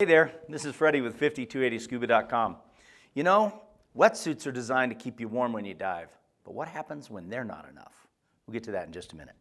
Hey there, this is Freddy with 5280scuba.com. You know, wetsuits are designed to keep you warm when you dive, but what happens when they're not enough? We'll get to that in just a minute.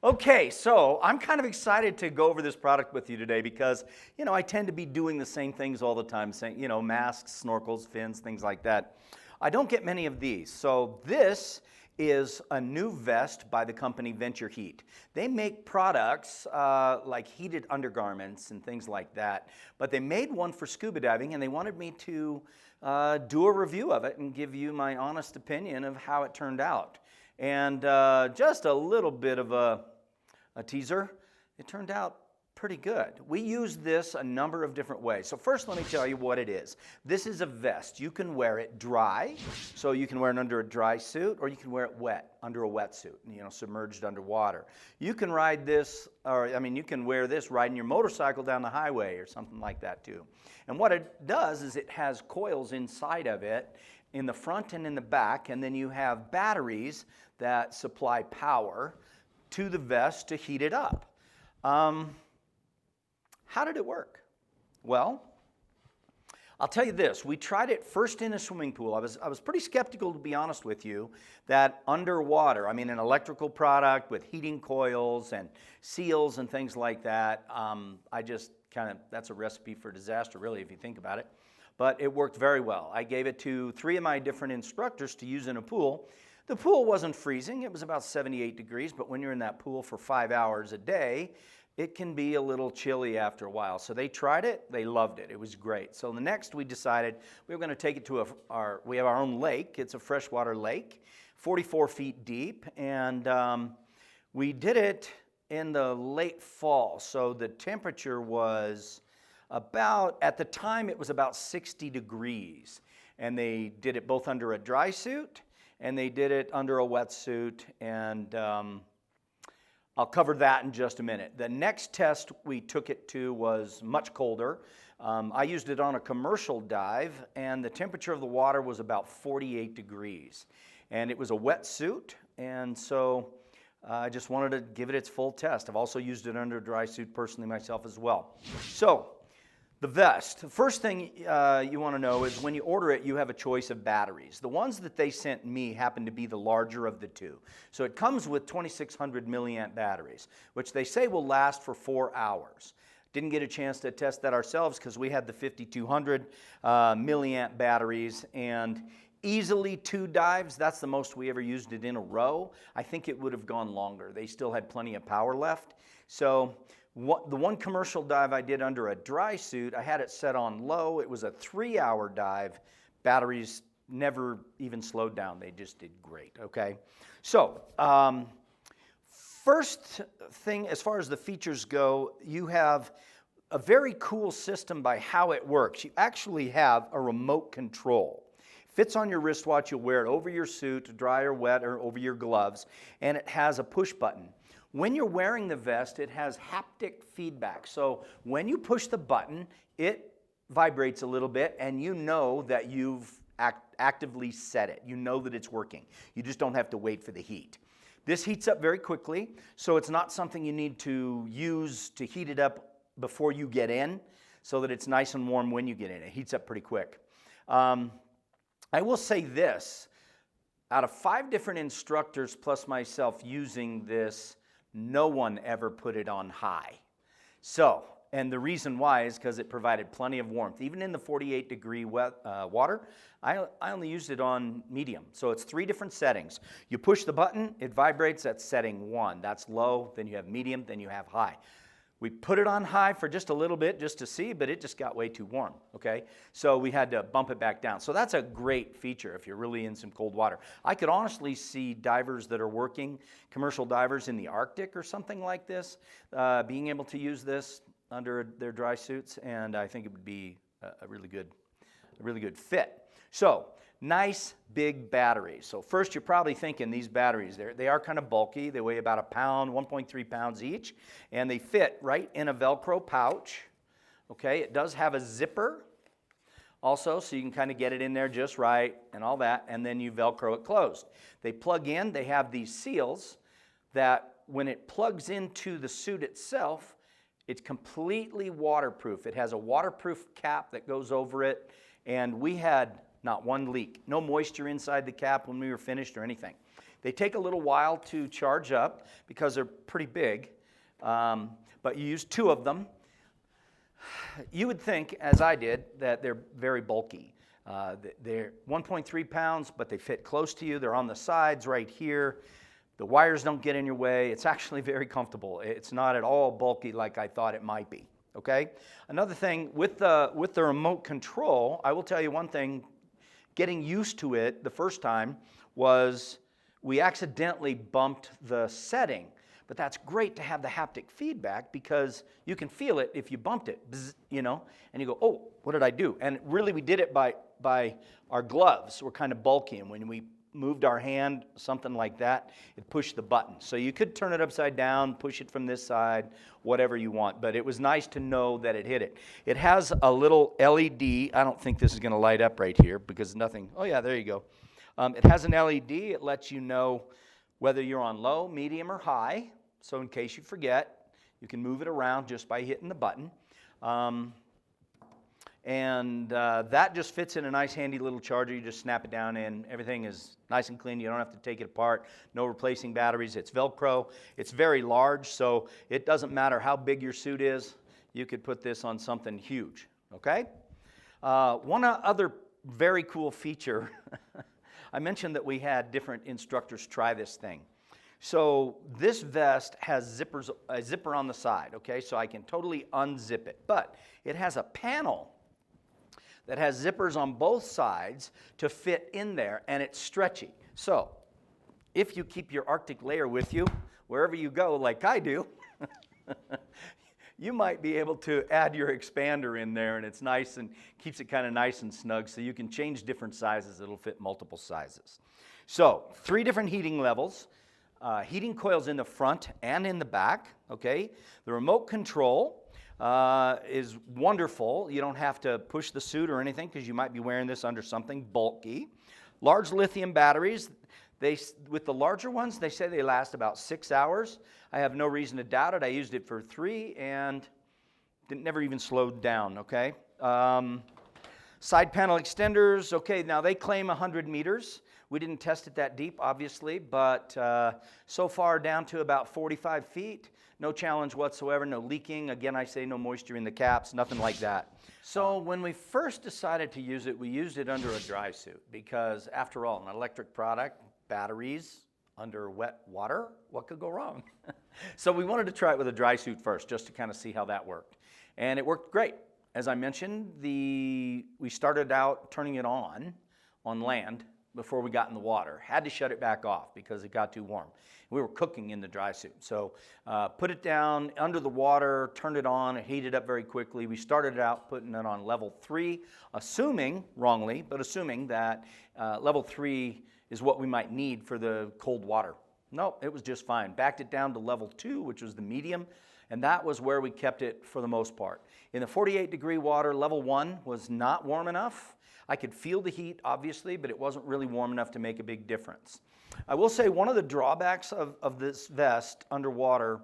Okay, so I'm kind of excited to go over this product with you today because, I tend to be doing the same things all the time, saying, masks, snorkels, fins, things like that. I don't get many of these. So this is a new vest by the company Venture Heat. They make products like heated undergarments and things like that, but they made one for scuba diving and they wanted me to do a review of it and give you my honest opinion of how it turned out. And just a little bit of a teaser, it turned out pretty good. We use this a number of different ways. So first let me tell you what it is. This is a vest. You can wear it dry, so you can wear it under a dry suit, or you can wear it wet, under a wetsuit, submerged underwater. You can ride this, you can wear this riding your motorcycle down the highway or something like that too. And what it does is it has coils inside of it in the front and in the back, and then you have batteries that supply power to the vest to heat it up. How did it work? Well, I'll tell you this. We tried it first in a swimming pool. I was pretty skeptical, to be honest with you, that underwater, an electrical product with heating coils and seals and things like that, that's a recipe for disaster, really, if you think about it. But it worked very well. I gave it to 3 of my different instructors to use in a pool. The pool wasn't freezing. It was about 78 degrees, but when you're in that pool for 5 hours a day, it can be a little chilly after a while. So they tried it, they loved it, it was great. So the next we decided we were gonna take it to we have our own lake. It's a freshwater lake, 44 feet deep, and we did it in the late fall. So the temperature was at the time it was about 60 degrees. And they did it both under a dry suit and they did it under a wetsuit, and I'll cover that in just a minute. The next test we took it to was much colder. I used it on a commercial dive, and the temperature of the water was about 48 degrees. And it was a wetsuit, and so I just wanted to give it its full test. I've also used it under a dry suit personally myself as well. So, the vest. The first thing you want to know is when you order it, you have a choice of batteries. The ones that they sent me happen to be the larger of the two. So it comes with 2600 milliamp batteries, which they say will last for 4 hours. Didn't get a chance to test that ourselves because we had the 5200 milliamp batteries, and easily 2 dives, that's the most we ever used it in a row. I think it would have gone longer. They still had plenty of power left. So the one commercial dive I did under a dry suit, I had it set on low. It was a 3-hour dive. Batteries never even slowed down. They just did great, okay? So, first thing, as far as the features go, you have a very cool system by how it works. You actually have a remote control. Fits on your wristwatch. You'll wear it over your suit, dry or wet, or over your gloves, and it has a push button. When you're wearing the vest, it has haptic feedback. So when you push the button, it vibrates a little bit, and you know that you've actively set it. You know that it's working. You just don't have to wait for the heat. This heats up very quickly, so it's not something you need to use to heat it up before you get in, so that it's nice and warm when you get in. It heats up pretty quick. I will say this. Out of 5 different instructors plus myself using this, no one ever put it on high. So, and the reason why is because it provided plenty of warmth. Even in the 48 degree water, I only used it on medium. So it's 3 different settings. You push the button, it vibrates at setting 1. That's low, then you have medium, then you have high. We put it on high for just a little bit just to see, but it just got way too warm, okay? So we had to bump it back down. So that's a great feature if you're really in some cold water. I could honestly see divers that are working, commercial divers in the Arctic or something like this, being able to use this under their dry suits, and I think it would be a really good fit. So, nice big batteries. So first you're probably thinking these batteries, they are kind of bulky. They weigh about 1 pound, 1.3 pounds each, and they fit right in a Velcro pouch. Okay, it does have a zipper also, so you can kind of get it in there just right and all that, and then you Velcro it closed. They plug in, they have these seals that when it plugs into the suit itself, it's completely waterproof. It has a waterproof cap that goes over it, and we had not one leak, no moisture inside the cap when we were finished or anything. They take a little while to charge up because they're pretty big, but you use 2 of them. You would think, as I did, that they're very bulky. They're 1.3 pounds, but they fit close to you. They're on the sides right here. The wires don't get in your way. It's actually very comfortable. It's not at all bulky like I thought it might be, okay? Another thing, with the remote control, I will tell you one thing, getting used to it the first time was we accidentally bumped the setting. But that's great to have the haptic feedback because you can feel it if you bumped it, bzz, you know, and you go, oh, what did I do? And really we did it by our gloves were kind of bulky, and when we moved our hand, something like that, it pushed the button. So you could turn it upside down, push it from this side, whatever you want, but it was nice to know that it hit it. It has a little LED. I don't think this is going to light up right here because nothing, oh yeah, there you go. It has an LED. It lets you know whether you're on low, medium, or high. So in case you forget, you can move it around just by hitting the button. That just fits in a nice handy little charger. You just snap it down in. Everything is nice and clean. You don't have to take it apart. No replacing batteries. It's Velcro. It's very large, so it doesn't matter how big your suit is. You could put this on something huge, okay? One other very cool feature, I mentioned that we had different instructors try this thing. So this vest has a zipper on the side, okay? So I can totally unzip it. But it has a panel that has zippers on both sides to fit in there, and it's stretchy. So if you keep your Arctic layer with you, wherever you go, like I do, you might be able to add your expander in there, and it's nice and keeps it kind of nice and snug, so you can change different sizes. It'll fit multiple sizes. So 3 different heating levels. Heating coils in the front and in the back, okay? The remote control is wonderful. You don't have to push the suit or anything because you might be wearing this under something bulky. Large lithium batteries. With the larger ones, they say they last about 6 hours. I have no reason to doubt it. I used it for 3 and never even slowed down, okay? Side panel extenders, okay, now they claim 100 meters. We didn't test it that deep, obviously, but so far down to about 45 feet. No challenge whatsoever, no leaking. Again, I say no moisture in the caps, nothing like that. So when we first decided to use it, we used it under a dry suit because, after all, an electric product, batteries under wet water, what could go wrong? So we wanted to try it with a dry suit first just to kind of see how that worked. And it worked great. As I mentioned, we started out turning it on land before we got in the water. Had to shut it back off because it got too warm. We were cooking in the dry suit. So put it down under the water, turned it on, it heated up very quickly. We started out putting it on level 3, assuming, wrongly, but assuming that level 3 is what we might need for the cold water. No, it was just fine. Backed it down to level 2, which was the medium, and that was where we kept it for the most part. In the 48-degree water, level 1 was not warm enough. I could feel the heat, obviously, but it wasn't really warm enough to make a big difference. I will say one of the drawbacks of this vest underwater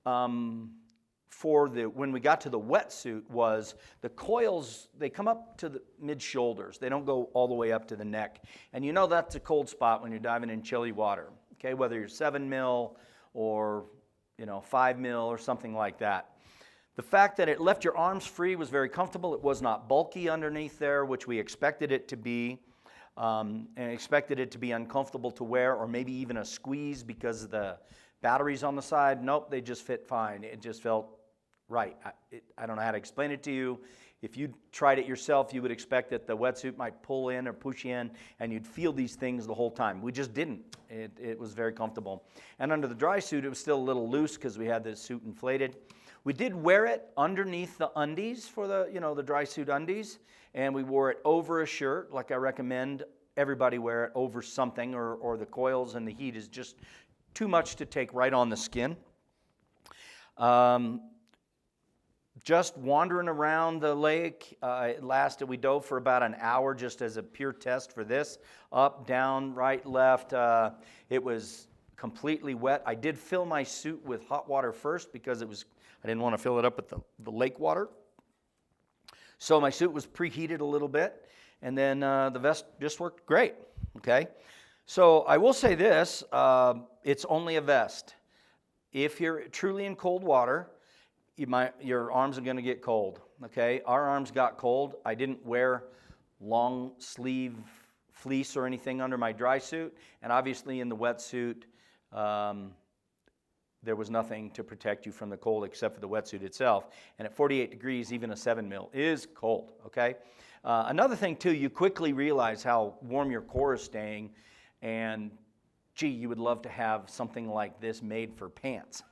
when we got to the wetsuit was the coils, they come up to the mid-shoulders. They don't go all the way up to the neck. And you know that's a cold spot when you're diving in chilly water, okay? Whether you're 7 mil or 5 mil or something like that. The fact that it left your arms free was very comfortable. It was not bulky underneath there, which we expected it to be, and expected it to be uncomfortable to wear, or maybe even a squeeze because of the batteries on the side. Nope, they just fit fine. It just felt right. I don't know how to explain it to you. If you tried it yourself, you would expect that the wetsuit might pull in or push in, and you'd feel these things the whole time. We just didn't. It was very comfortable. And under the dry suit, it was still a little loose because we had the suit inflated. We did wear it underneath the undies for the dry suit undies, and we wore it over a shirt, like I recommend everybody wear it over something, or the coils and the heat is just too much to take right on the skin. just wandering around the lake. We dove for about an hour just as a pure test for this. Up, down, right, left. It was completely wet. I did fill my suit with hot water first because I didn't want to fill it up with the lake water. So my suit was preheated a little bit, and then the vest just worked great, okay? So I will say this, it's only a vest. If you're truly in cold water, your arms are going to get cold, okay? Our arms got cold. I didn't wear long sleeve fleece or anything under my dry suit, and obviously in the wetsuit, there was nothing to protect you from the cold except for the wetsuit itself. And at 48 degrees, even a 7 mil is cold, okay? Another thing too, you quickly realize how warm your core is staying, and gee, you would love to have something like this made for pants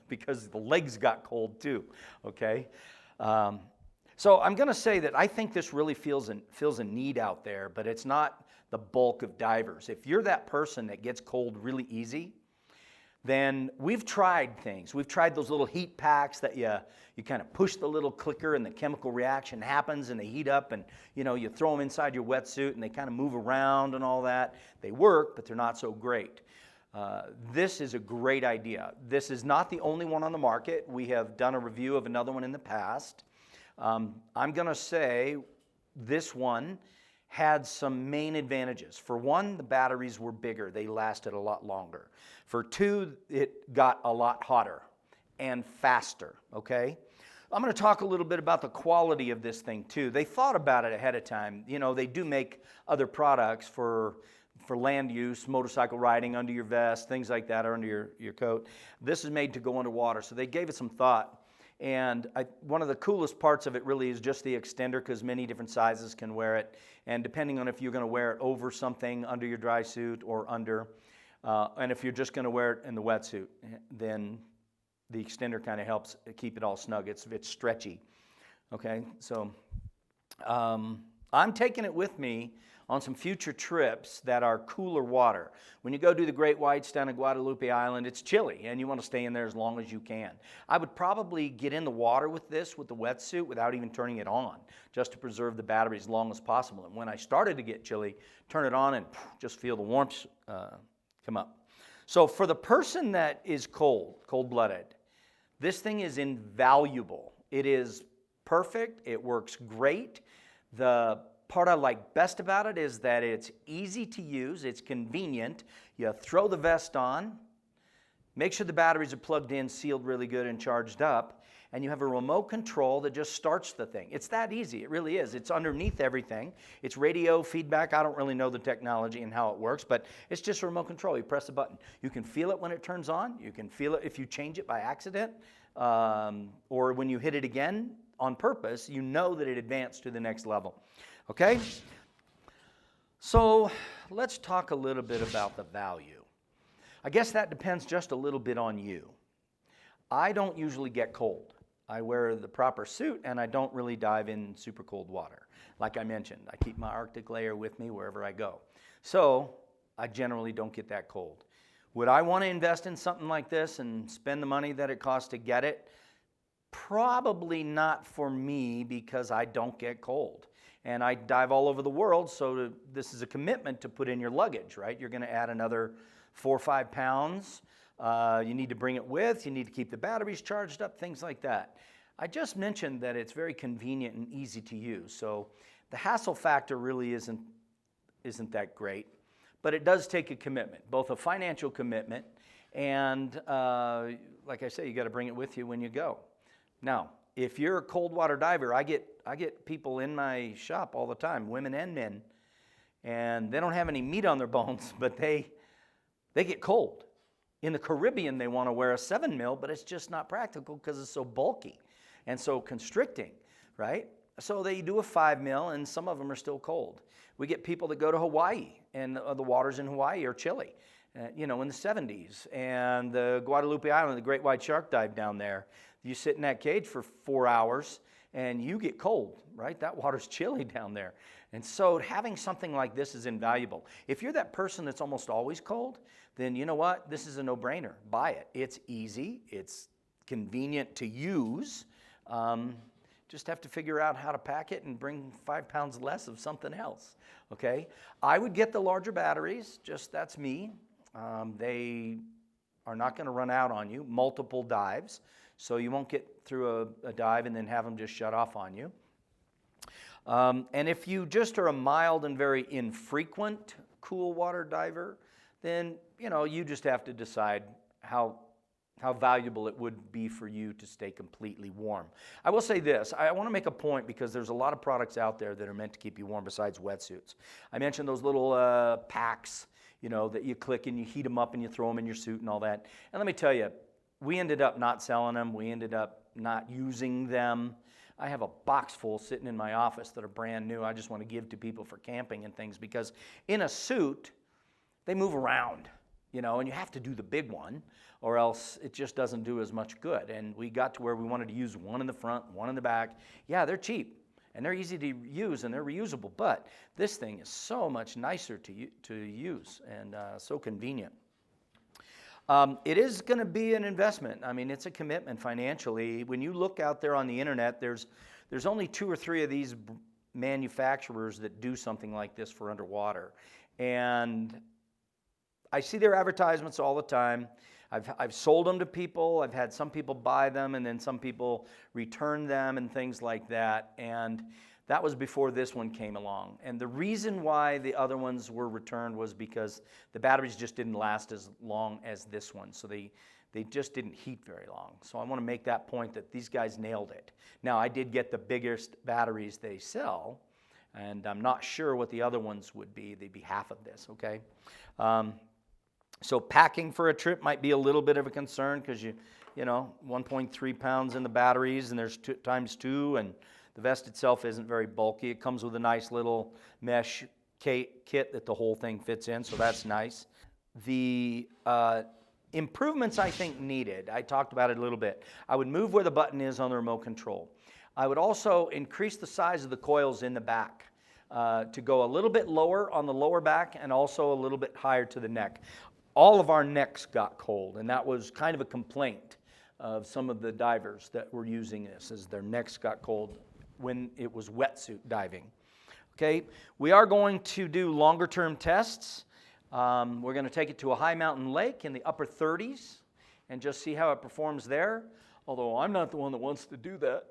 because the legs got cold too, okay? So I'm going to say that I think this really feels a need out there, but it's not the bulk of divers. If you're that person that gets cold really easy, then we've tried things. We've tried those little heat packs that you kind of push the little clicker and the chemical reaction happens and they heat up, and you throw them inside your wetsuit and they kind of move around and all that. They work, but they're not so great. This is a great idea. This is not the only one on the market. We have done a review of another one in the past. I'm going to say this one had some main advantages. For one, the batteries were bigger. They lasted a lot longer. For two, it got a lot hotter and faster, okay? I'm going to talk a little bit about the quality of this thing too. They thought about it ahead of time. They do make other products for land use, motorcycle riding, under your vest, things like that, or under your coat. This is made to go underwater, so they gave it some thought. And one of the coolest parts of it really is just the extender, because many different sizes can wear it. And depending on if you're going to wear it over something, under your dry suit or under, and if you're just going to wear it in the wetsuit, then the extender kind of helps keep it all snug. It's stretchy. Okay, so I'm taking it with me on some future trips that are cooler water. When you go do the Great Whites down in Guadalupe Island, it's chilly and you want to stay in there as long as you can. I would probably get in the water with the wetsuit without even turning it on, just to preserve the battery as long as possible. And when I started to get chilly, turn it on and just feel the warmth come up. So for the person that is cold-blooded, this thing is invaluable. It is perfect. It works great. The part I like best about it is that it's easy to use, it's convenient. You throw the vest on, make sure the batteries are plugged in, sealed really good and charged up, and you have a remote control that just starts the thing. It's that easy, it really is. It's underneath everything. It's radio feedback. I don't really know the technology and how it works, but it's just a remote control. You press a button. You can feel it when it turns on. You can feel it if you change it by accident, or when you hit it again on purpose, you know that it advanced to the next level. Okay? So let's talk a little bit about the value. I guess that depends just a little bit on you. I don't usually get cold. I wear the proper suit and I don't really dive in super cold water. Like I mentioned, I keep my Arctic layer with me wherever I go. So I generally don't get that cold. Would I want to invest in something like this and spend the money that it costs to get it? Probably not for me, because I don't get cold. And I dive all over the world, so this is a commitment to put in your luggage, right? You're going to add another 4 or 5 pounds. You need to bring it with. You need to keep the batteries charged up, things like that. I just mentioned that it's very convenient and easy to use, so the hassle factor really isn't that great. But it does take a commitment, both a financial commitment and, like I say, you got to bring it with you when you go. Now, if you're a cold water diver, I get people in my shop all the time, women and men, and they don't have any meat on their bones, but they get cold. In the Caribbean, they want to wear a 7 mil, but it's just not practical because it's so bulky and so constricting, right? So they do a 5 mil, and some of them are still cold. We get people that go to Hawaii, and the waters in Hawaii are chilly, in the 70s. And the Guadalupe Island, the Great White Shark Dive down there, you sit in that cage for 4 hours, and you get cold, right? That water's chilly down there. And so having something like this is invaluable. If you're that person that's almost always cold, then you know what? This is a no-brainer. Buy it. It's easy. It's convenient to use. Just have to figure out how to pack it and bring 5 pounds less of something else, okay? I would get the larger batteries, just that's me. They are not gonna run out on you, multiple dives, so you won't get through a dive and then have them just shut off on you. And if you just are a mild and very infrequent cool water diver, then you just have to decide how valuable it would be for you to stay completely warm. I will say this, I want to make a point because there's a lot of products out there that are meant to keep you warm besides wetsuits. I mentioned those little packs, that you click and you heat them up and you throw them in your suit and all that. And let me tell you, we ended up not selling them. We ended up not using them. I have a box full sitting in my office that are brand new. I just want to give to people for camping and things because in a suit, they move around, and you have to do the big one or else it just doesn't do as much good. And we got to where we wanted to use one in the front, one in the back. Yeah, they're cheap and they're easy to use and they're reusable, but this thing is so much nicer to use and so convenient. It is going to be an investment. I mean, it's a commitment financially. When you look out there on the internet, there's only 2 or 3 of these manufacturers that do something like this for underwater. And I see their advertisements all the time. I've sold them to people. I've had some people buy them and then some people return them and things like that. And that was before this one came along. And the reason why the other ones were returned was because the batteries just didn't last as long as this one. So they just didn't heat very long. So I want to make that point that these guys nailed it. Now, I did get the biggest batteries they sell, and I'm not sure what the other ones would be. They'd be half of this, okay? So packing for a trip might be a little bit of a concern because you know, 1.3 pounds in the batteries, and there's times 2, and the vest itself isn't very bulky. It comes with a nice little mesh kit that the whole thing fits in, so that's nice. The improvements I think needed, I talked about it a little bit. I would move where the button is on the remote control. I would also increase the size of the coils in the back to go a little bit lower on the lower back and also a little bit higher to the neck. All of our necks got cold, and that was kind of a complaint of some of the divers that were using this, as their necks got cold when it was wetsuit diving. Okay, we are going to do longer term tests. We're going to take it to a high mountain lake in the upper 30s and just see how it performs there, although I'm not the one that wants to do that.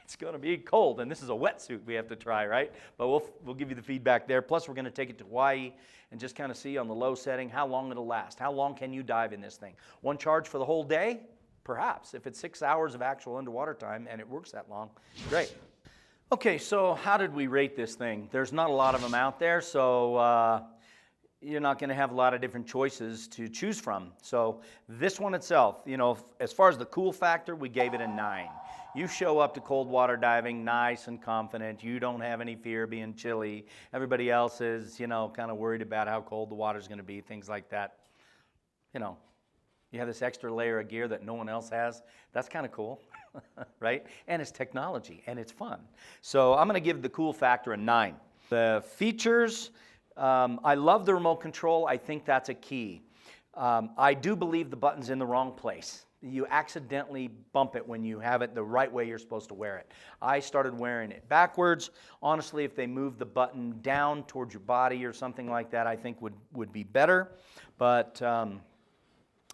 It's going to be cold, and this is a wetsuit we have to try, right? But we'll give you the feedback there. Plus, we're going to take it to Hawaii and just kind of see on the low setting how long it'll last. How long can you dive in this thing? One charge for the whole day? Perhaps. If it's 6 hours of actual underwater time and it works that long, great. Okay, so how did we rate this thing? There's not a lot of them out there, so you're not going to have a lot of different choices to choose from. So this one itself, as far as the cool factor, we gave it a 9. You show up to cold water diving nice and confident. You don't have any fear of being chilly. Everybody else is, kind of worried about how cold the water's going to be, things like that. You have this extra layer of gear that no one else has. That's kind of cool, right? And it's technology, and it's fun. So I'm going to give the cool factor a 9. The features, I love the remote control. I think that's a key. I do believe the button's in the wrong place. You accidentally bump it when you have it the right way you're supposed to wear it. I started wearing it backwards. Honestly, if they move the button down towards your body or something like that, I think would be better. But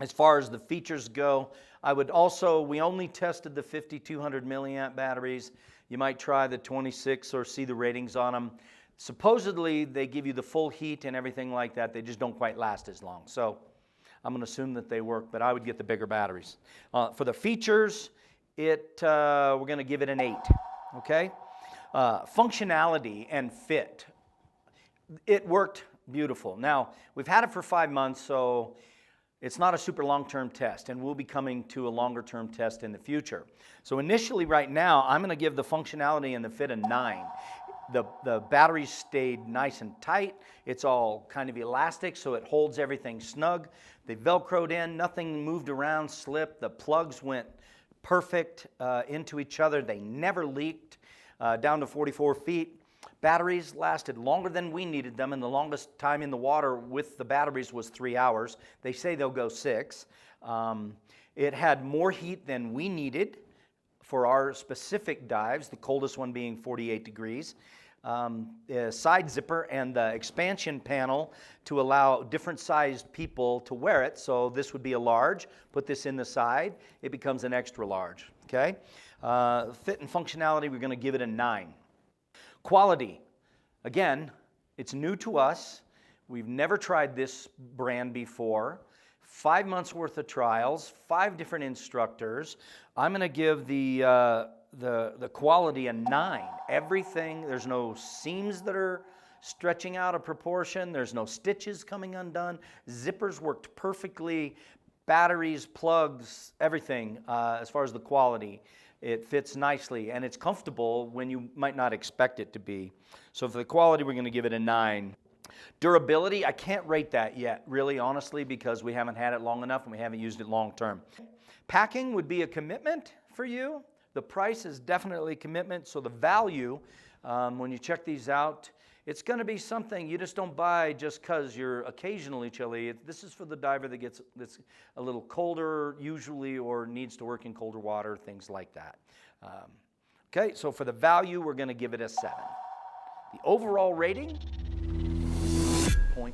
as far as the features go, we only tested the 5200 milliamp batteries. You might try the 26 or see the ratings on them. Supposedly, they give you the full heat and everything like that. They just don't quite last as long. So I'm going to assume that they work, but I would get the bigger batteries. For the features, we're going to give it an 8. Okay? Functionality and fit. It worked beautiful. Now, we've had it for 5 months, so it's not a super long-term test, and we'll be coming to a longer-term test in the future. So initially, right now, I'm going to give the functionality and the fit a 9. The batteries stayed nice and tight. It's all kind of elastic, so it holds everything snug. They Velcroed in, nothing moved around, slipped. The plugs went perfect into each other. They never leaked down to 44 feet. Batteries lasted longer than we needed them, and the longest time in the water with the batteries was 3 hours. They say they'll go 6. It had more heat than we needed. for our specific dives, the coldest one being 48 degrees. Side zipper and the expansion panel to allow different sized people to wear it. So this would be a large. Put this in the side, it becomes an extra large. Okay. Fit and functionality, we're going to give it a 9. Quality, again, it's new to us. We've never tried this brand before. 5 months worth of trials, 5 different instructors. I'm going to give the quality a 9. Everything, there's no seams that are stretching out of proportion. There's no stitches coming undone. Zippers worked perfectly. Batteries, plugs, everything as far as the quality. It fits nicely and it's comfortable when you might not expect it to be. So for the quality, we're going to give it a 9. Durability, I can't rate that yet, really, honestly, because we haven't had it long enough and we haven't used it long term. Packing would be a commitment for you. The price is definitely a commitment, so the value, when you check these out, it's going to be something you just don't buy just because you're occasionally chilly. This is for the diver that's a little colder usually or needs to work in colder water, things like that. Okay, so for the value, we're going to give it a 7. The overall rating, 0.4.